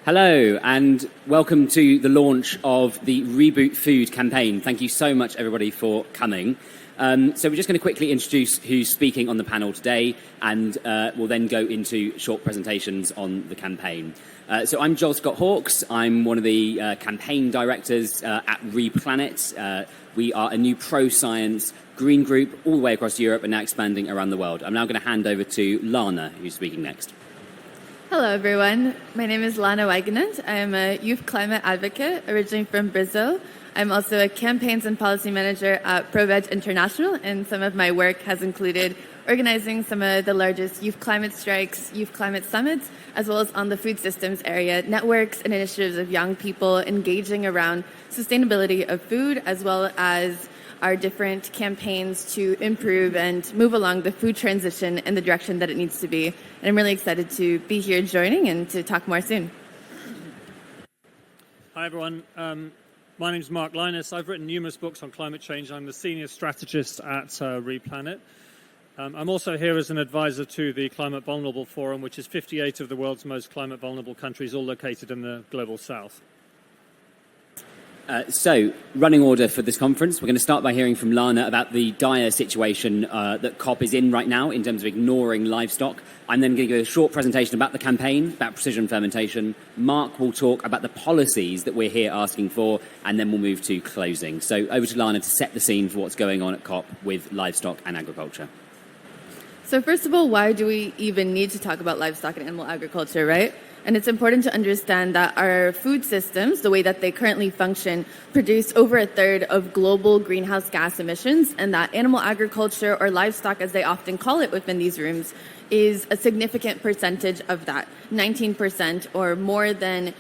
Hello, and welcome to the launch of the Reboot Food campaign. Thank you so much, everybody, for coming. So we're just going to quickly introduce who's speaking on the panel today, and we'll then go into short presentations on the campaign. So I'm Joel Scott-Halkes. I'm one of the campaign directors at WePlanet. We are a new pro-science green group all the way across Europe and now expanding around the world. I'm now going to hand over to Lana, who's speaking next. Hello, everyone. My name is Lana Weidgenant. I am a youth climate advocate, originally from Brazil. I'm also a campaigns and policy manager at ProVeg International, and some of my work has included organizing some of the largest youth climate strikes, youth climate summits, as well as on the food systems area, networks and initiatives of young people engaging around sustainability of food, as well as our different campaigns to improve and move along the food transition in the direction that it needs to be. And I'm really excited to be here joining and to talk more soon. Hi, everyone. My name is Mark Lynas. I've written numerous books on climate change. I'm the senior strategist at WePlanet. I'm also here as an advisor to the Climate Vulnerable Forum, which is 58 of the world's most climate vulnerable countries, all located in the global south. So, running order for this conference, we're going to start by hearing from Lana about the dire situation that COP is in right now in terms of ignoring livestock. I'm then going to give a short presentation about the campaign, about precision fermentation. Mark will talk about the policies that we're here asking for, and then we'll move to closing. So over to Lana to set the scene for what's going on at COP with livestock and agriculture. So first of all, why do we even need to talk about livestock and animal agriculture, right? And it's important to understand that our food systems, the way that they currently function, produce over a third of global greenhouse gas emissions, and that animal agriculture, or livestock as they often call it within these rooms, is a significant percentage of that, 19% or more than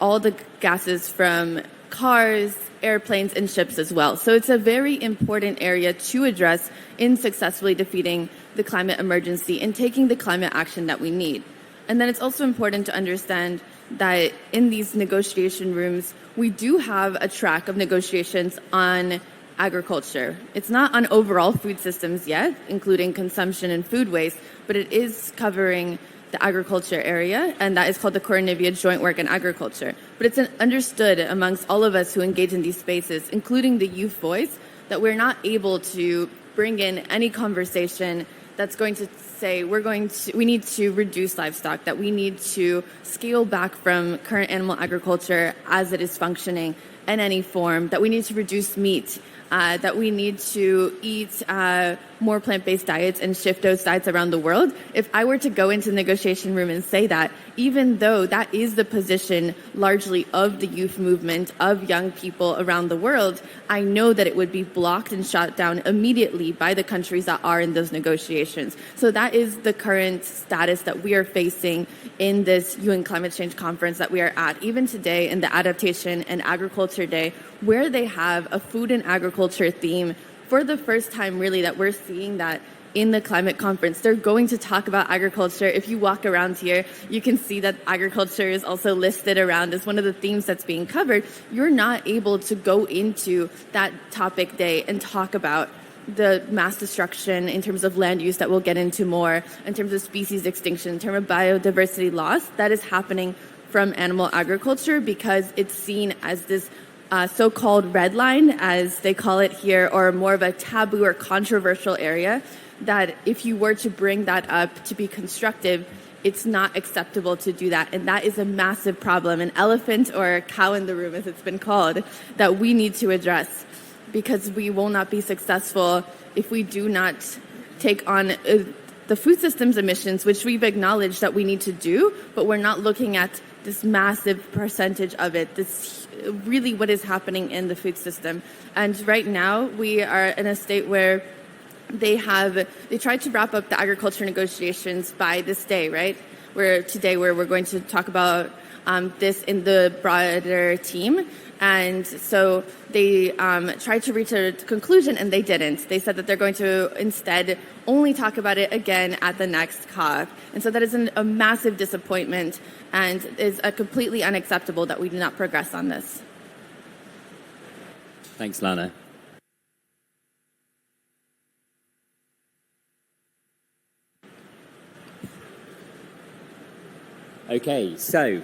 all the gases from cars, airplanes, and ships as well. So it's a very important area to address in successfully defeating the climate emergency and taking the climate action that we need. And then it's also important to understand that in these negotiation rooms, we do have a track of negotiations on agriculture. It's not on overall food systems yet, including consumption and food waste, but it is covering the agriculture area, and that is called the Coronivia Joint Work in Agriculture. But it's understood amongst all of us who engage in these spaces, including the youth voice, that we're not able to bring in any conversation that's going to say we need to reduce livestock, that we need to scale back from current animal agriculture as it is functioning in any form, that we need to reduce meat, that we need to eat more plant-based diets and shift those diets around the world. If I were to go into the negotiation room and say that, even though that is the position largely of the youth movement, of young people around the world, I know that it would be blocked and shot down immediately by the countries that are in those negotiations. So that is the current status that we are facing in this UN Climate Change Conference that we are at, even today in the Adaptation and Agriculture Day, where they have a food and agriculture theme for the first time, really, that we're seeing that in the climate conference. They're going to talk about agriculture. If you walk around here, you can see that agriculture is also listed around as one of the themes that's being covered. You're not able to go into that topic day and talk about the mass destruction in terms of land use that we'll get into more, in terms of species extinction, in terms of biodiversity loss that is happening from animal agriculture, because it's seen as this so-called red line, as they call it here, or more of a taboo or controversial area, that if you were to bring that up to be constructive, it's not acceptable to do that. And that is a massive problem, an elephant or a cow in the room, as it's been called, that we need to address, because we will not be successful if we do not take on the food systems emissions, which we've acknowledged that we need to do, but we're not looking at this massive percentage of it, this really what is happening in the food system. And right now we are in a state where they tried to wrap up the agriculture negotiations by this day, right? Where we're going to talk about this in the broader team. And so they tried to reach a conclusion, and they didn't. They said that they're going to instead only talk about it again at the next COP. And so that is a massive disappointment, and is completely unacceptable that we do not progress on this. Thanks, Lana. Okay, so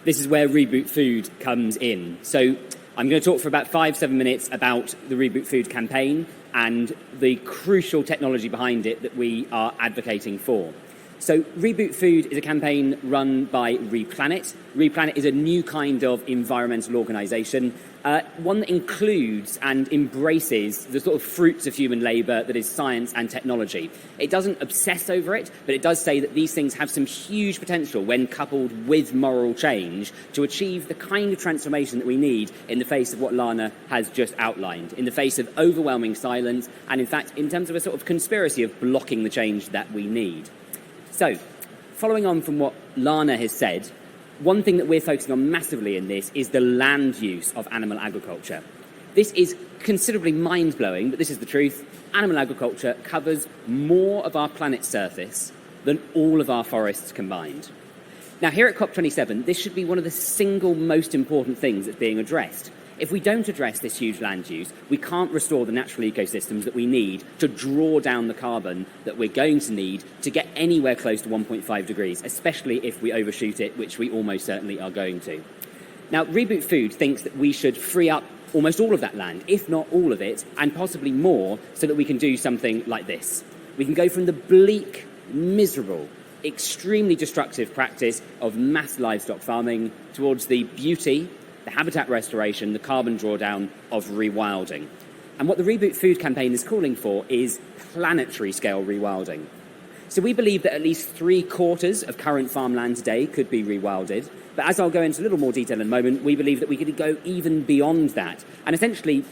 This is where Reboot Food comes in. So I'm going to talk for about 5-7 minutes about the Reboot Food campaign and the crucial technology behind it that we are advocating for. So Reboot Food is a campaign run by WePlanet. WePlanet is a new kind of environmental organisation, one that includes and embraces the sort of fruits of human labour that is science and technology. It doesn't obsess over it, but it does say that these things have some huge potential when coupled with moral change to achieve the kind of transformation that we need in the face of what Lana has just outlined, in the face of overwhelming silence, and in fact, in terms of a sort of conspiracy of blocking the change that we need. So, following on from what Lana has said, one thing that we're focusing on massively in this is the land use of animal agriculture. This is considerably mind-blowing, but this is the truth. Animal agriculture covers more of our planet's surface than all of our forests combined. Now, here at COP27, this should be one of the single most important things that's being addressed. If we don't address this huge land use, we can't restore the natural ecosystems that we need to draw down the carbon that we're going to need to get anywhere close to 1.5 degrees, especially if we overshoot it, which we almost certainly are going to. Now, Reboot Food thinks that we should free up almost all of that land, if not all of it, and possibly more, so that we can do something like this. We can go from the bleak, miserable, extremely destructive practice of mass livestock farming towards the beauty, the habitat restoration, the carbon drawdown of rewilding. And what the Reboot Food campaign is calling for is planetary scale rewilding. So we believe that at least 3/4 of current farmland today could be rewilded. But as I'll go into a little more detail in a moment, we believe that we could go even beyond that. And essentially,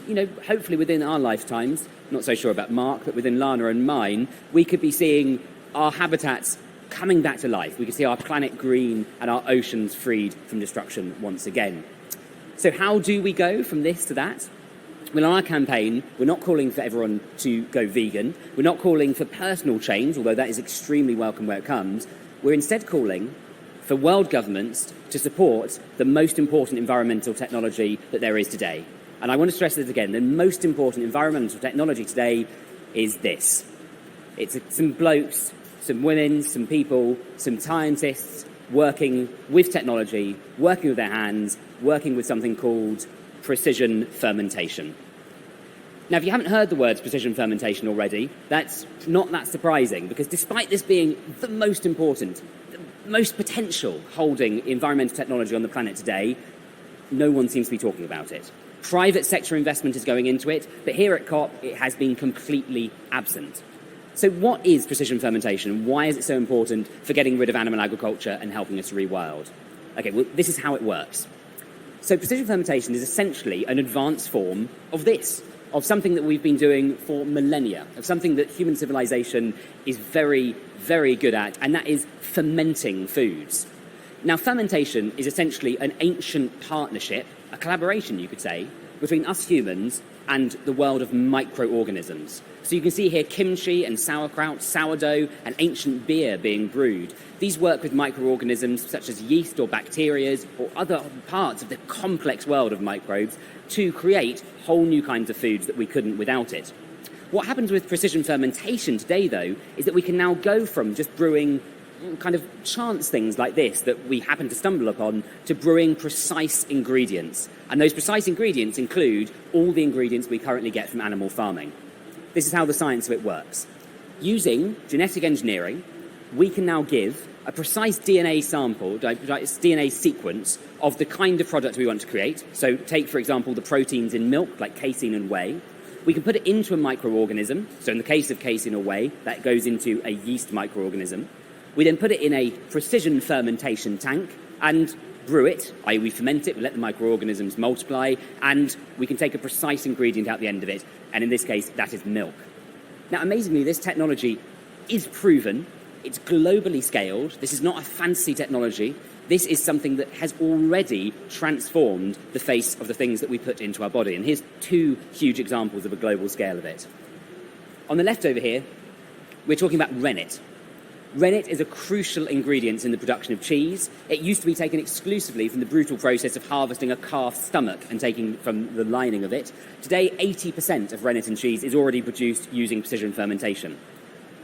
hopefully within our lifetimes, not so sure about Mark, but within Lana and mine, we could be seeing our habitats coming back to life. We could see our planet green and our oceans freed from destruction once again. So how do we go from this to that? Well, on our campaign, we're not calling for everyone to go vegan. We're not calling for personal change, although that is extremely welcome where it comes. We're instead calling for world governments to support the most important environmental technology that there is today. And I want to stress this again. The most important environmental technology today is this. It's some blokes, some women, some people, some scientists working with technology, working with their hands, working with something called precision fermentation. Now, if you haven't heard the words precision fermentation already, that's not that surprising, because despite this being the most important, the most potential holding environmental technology on the planet today, no one seems to be talking about it. Private sector investment is going into it, but here at COP, it has been completely absent. So what is precision fermentation? Why is it so important for getting rid of animal agriculture and helping us rewild? Okay, well, this is how it works. So precision fermentation is essentially an advanced form of this, of something that we've been doing for millennia, of something that human civilization is very, very good at, and that is fermenting foods. Now, fermentation is essentially an ancient partnership, a collaboration, you could say, between us humans and the world of microorganisms. So you can see here kimchi and sauerkraut, sourdough, and ancient beer being brewed. These work with microorganisms such as yeast or bacteria or other parts of the complex world of microbes to create whole new kinds of foods that we couldn't without it. What happens with precision fermentation today, though, is that we can now go from just brewing kind of chance things like this that we happen to stumble upon to brewing precise ingredients. And those precise ingredients include all the ingredients we currently get from animal farming. This is how the science of it works. Using genetic engineering, we can now give a precise DNA sample, DNA sequence of the kind of product we want to create. So take, for example, the proteins in milk, like casein and whey. We can put it into a microorganism. So in the case of casein or whey, that goes into a yeast microorganism. We then put it in a precision fermentation tank and brew it, i.e. we ferment it, we let the microorganisms multiply, and we can take a precise ingredient out the end of it, and in this case, that is milk. Now, amazingly, this technology is proven. It's globally scaled. This is not a fancy technology. This is something that has already transformed the face of the things that we put into our body. And here's two huge examples of a global scale of it. On the left over here, we're talking about rennet. Rennet is a crucial ingredient in the production of cheese. It used to be taken exclusively from the brutal process of harvesting a calf's stomach and taking from the lining of it. Today, 80% of rennet and cheese is already produced using precision fermentation.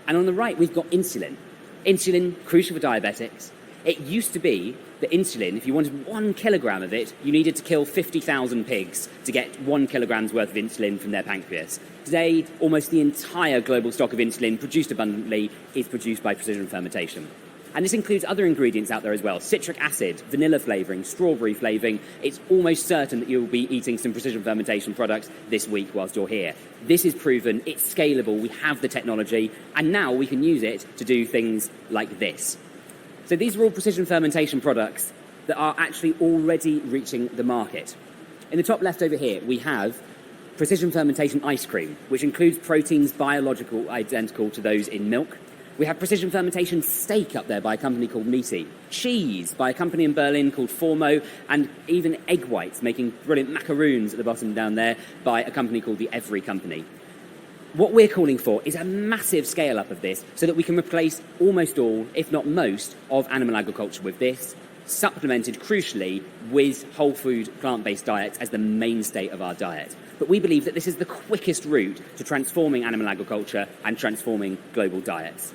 And on the right, we've got insulin. Insulin, crucial for diabetics. It used to be that insulin, if you wanted 1 kilogram of it, you needed to kill 50,000 pigs to get 1 kilogram's worth of insulin from their pancreas. Today, almost the entire global stock of insulin produced abundantly is produced by precision fermentation. And this includes other ingredients out there as well. Citric acid, vanilla flavouring, strawberry flavouring. It's almost certain that you'll be eating some precision fermentation products this week whilst you're here. This is proven, it's scalable, we have the technology, and now we can use it to do things like this. So these are all precision fermentation products that are actually already reaching the market. In the top left over here, we have precision fermentation ice cream, which includes proteins biological identical to those in milk. We have precision fermentation steak up there by a company called Meaty, cheese by a company in Berlin called Formo, and even egg whites, making brilliant macaroons at the bottom down there by a company called the Every Company. What we're calling for is a massive scale-up of this so that we can replace almost all, if not most, of animal agriculture with this, supplemented, crucially, with whole food, plant-based diets as the mainstay of our diet. But we believe that this is the quickest route to transforming animal agriculture and transforming global diets.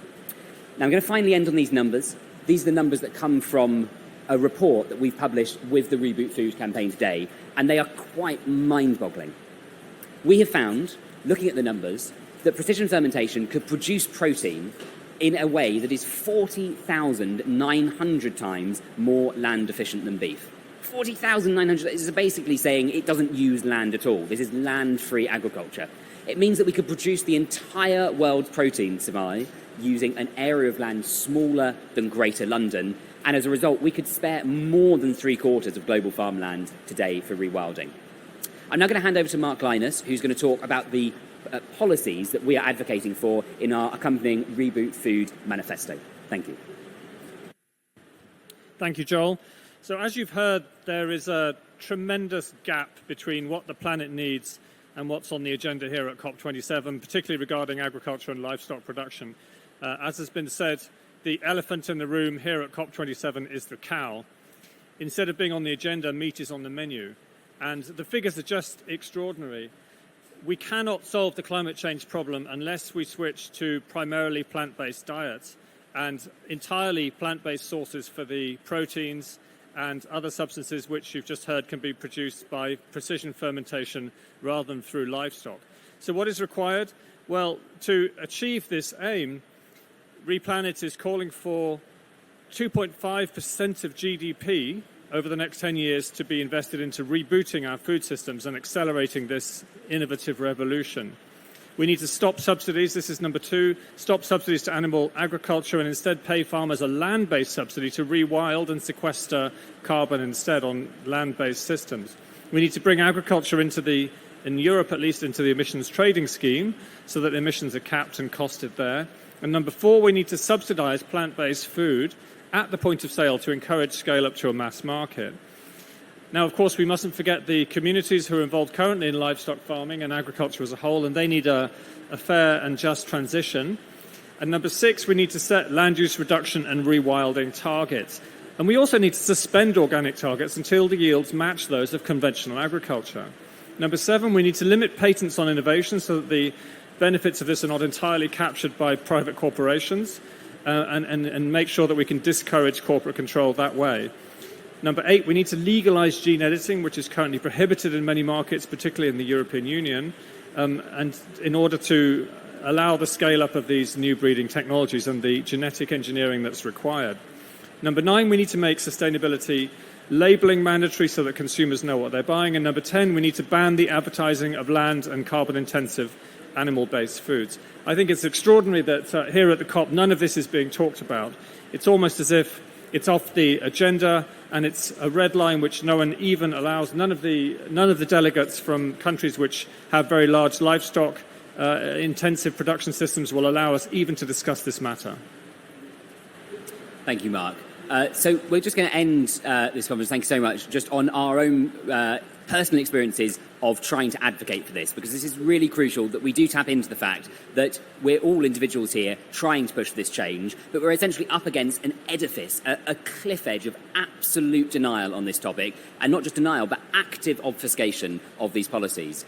Now, I'm going to finally end on these numbers. These are the numbers that come from a report that we've published with the Reboot Food campaign today, and they are quite mind-boggling. We have found, looking at the numbers, that precision fermentation could produce protein in a way that is 40,900 times more land efficient than beef. 40,900, this is basically saying it doesn't use land at all. This is land-free agriculture. It means that we could produce the entire world's protein supply using an area of land smaller than Greater London, and as a result, we could spare more than 3/4 of global farmland today for rewilding. I'm now going to hand over to Mark Lynas, who's going to talk about the policies that we are advocating for in our accompanying Reboot Food manifesto. Thank you. Thank you, Joel. So as you've heard, there is a tremendous gap between what the planet needs and what's on the agenda here at COP27, particularly regarding agriculture and livestock production. As has been said, the elephant in the room here at COP27 is the cow. Instead of being on the agenda, meat is on the menu. And the figures are just extraordinary. We cannot solve the climate change problem unless we switch to primarily plant-based diets and entirely plant-based sources for the proteins and other substances which you've just heard can be produced by precision fermentation rather than through livestock. So what is required? Well, to achieve this aim, WePlanet is calling for 2.5% of GDP over the next 10 years to be invested into rebooting our food systems and accelerating this innovative revolution. We need to stop subsidies. This is number 2. Stop subsidies to animal agriculture and instead pay farmers a land-based subsidy to rewild and sequester carbon instead on land-based systems. We need to bring agriculture in Europe at least, into the emissions trading scheme so that emissions are capped and costed there. And number 4, we need to subsidize plant-based food at the point of sale to encourage scale up to a mass market. Now, of course, we mustn't forget the communities who are involved currently in livestock farming and agriculture as a whole, and they need a fair and just transition. And number 6, we need to set land use reduction and rewilding targets. And we also need to suspend organic targets until the yields match those of conventional agriculture. Number 7, we need to limit patents on innovation so that the benefits of this are not entirely captured by private corporations. And make sure that we can discourage corporate control that way. Number 8, we need to legalize gene editing, which is currently prohibited in many markets, particularly in the European Union, and in order to allow the scale-up of these new breeding technologies and the genetic engineering that's required. Number 9, we need to make sustainability labeling mandatory so that consumers know what they're buying. And number 10, we need to ban the advertising of land and carbon-intensive animal-based foods. I think it's extraordinary that here at the COP, none of this is being talked about. It's almost as if it's off the agenda, and it's a red line which no one even allows. None of the delegates from countries which have very large livestock intensive production systems will allow us even to discuss this matter. Thank you, Mark. So we're just going to end this conference, thank you so much, just on our own personal experiences of trying to advocate for this, because this is really crucial that we do tap into the fact that we're all individuals here trying to push this change, but we're essentially up against an edifice, a cliff edge of absolute denial on this topic, and not just denial, but active obfuscation of these policies.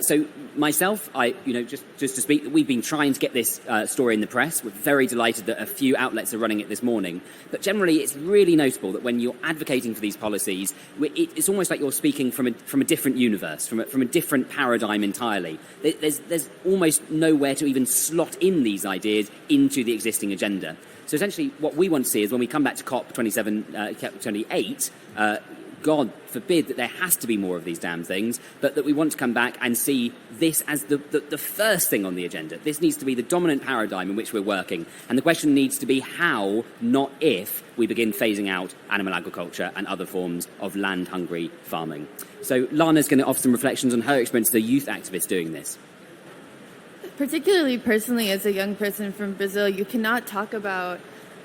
So myself, just to speak, we've been trying to get this story in the press. We're very delighted that a few outlets are running it this morning. But generally, it's really notable that when you're advocating for these policies, it's almost like you're speaking from a different universe, from a different paradigm entirely. There's almost nowhere to even slot in these ideas into the existing agenda. So essentially, what we want to see is when we come back to COP28, God forbid that there has to be more of these damn things, but that we want to come back and see this as the first thing on the agenda. This needs to be the dominant paradigm in which we're working. And the question needs to be how, not if, we begin phasing out animal agriculture and other forms of land-hungry farming. So Lana's going to offer some reflections on her experience as a youth activist doing this. Particularly personally, as a young person from Brazil, you cannot talk about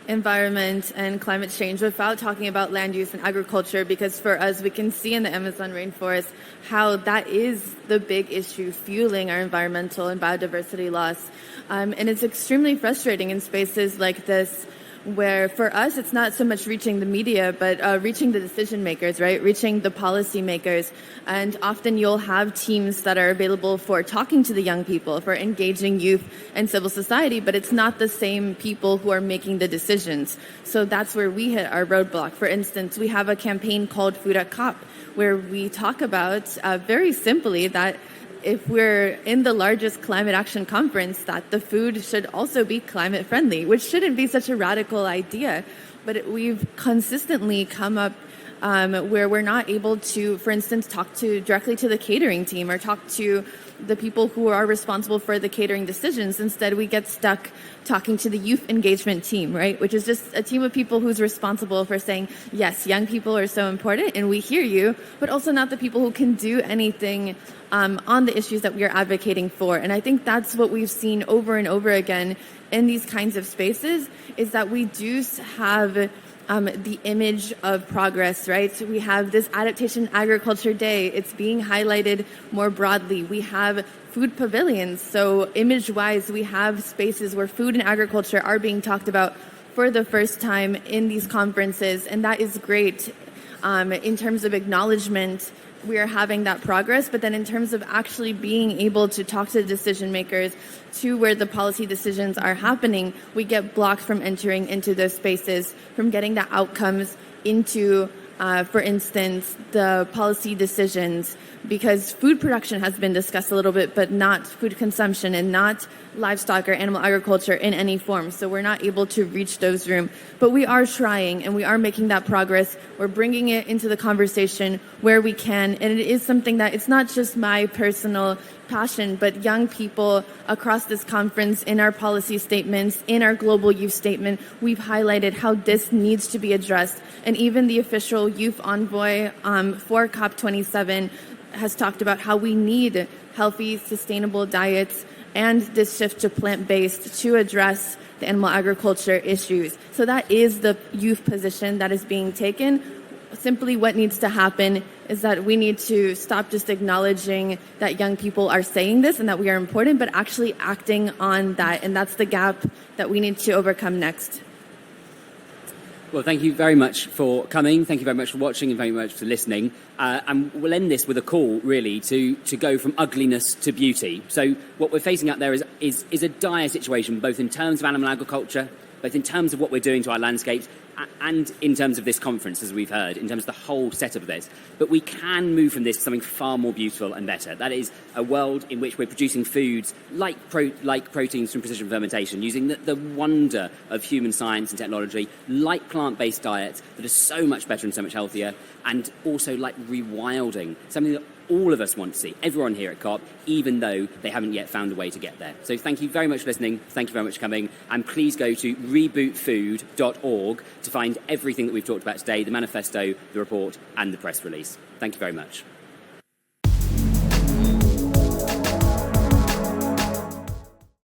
environment and climate change without talking about land use and agriculture, because for us, we can see in the Amazon rainforest how that is the big issue fueling our environmental and biodiversity loss. And it's extremely frustrating in spaces like this, where for us, it's not so much reaching the media, but reaching the decision makers, right? Reaching the policy makers. And often you'll have teams that are available for talking to the young people, for engaging youth and civil society, but it's not the same people who are making the decisions. So that's where we hit our roadblock. For instance, we have a campaign called Food at COP, where we talk about very simply that if we're in the largest climate action conference, that the food should also be climate friendly, which shouldn't be such a radical idea. But we've consistently come up where we're not able to, for instance, talk directly to the catering team or talk to the people who are responsible for the catering decisions. Instead, we get stuck talking to the youth engagement team, right? Which is just a team of people who's responsible for saying, yes, young people are so important and we hear you, but also not the people who can do anything on the issues that we are advocating for. And I think that's what we've seen over and over again in these kinds of spaces, is that we do have the image of progress, right? So we have this Adaptation Agriculture Day. It's being highlighted more broadly. We have food pavilions. So image-wise, we have spaces where food and agriculture are being talked about for the first time in these conferences. And that is great in terms of acknowledgement. We are having that progress, but then in terms of actually being able to talk to the decision makers to where the policy decisions are happening, we get blocked from entering into those spaces, from getting the outcomes into, for instance, the policy decisions, because food production has been discussed a little bit, but not food consumption and not livestock or animal agriculture in any form. So we're not able to reach those rooms. But we are trying and we are making that progress. We're bringing it into the conversation where we can. And it is something that it's not just my personal passion, but young people across this conference, in our policy statements, in our global youth statement, we've highlighted how this needs to be addressed. And even the official youth envoy for COP27 has talked about how we need healthy, sustainable diets and this shift to plant-based to address the animal agriculture issues. So that is the youth position that is being taken. Simply what needs to happen is that we need to stop just acknowledging that young people are saying this and that we are important, but actually acting on that. And that's the gap that we need to overcome next. Well, thank you very much for coming. Thank you very much for watching and very much for listening. And we'll end this with a call, really, to go from ugliness to beauty. So what we're facing out there is a dire situation, both in terms of animal agriculture, both in terms of what we're doing to our landscapes, and in terms of this conference, as we've heard, in terms of the whole setup of this. But we can move from this to something far more beautiful and better. That is a world in which we're producing foods like proteins from precision fermentation, using the wonder of human science and technology, like plant-based diets that are so much better and so much healthier, and also like rewilding, something that all of us want to see, everyone here at COP, even though they haven't yet found a way to get there. So thank you very much for listening. Thank you very much for coming. And please go to rebootfood.org to find everything that we've talked about today, the manifesto, the report, and the press release. Thank you very much.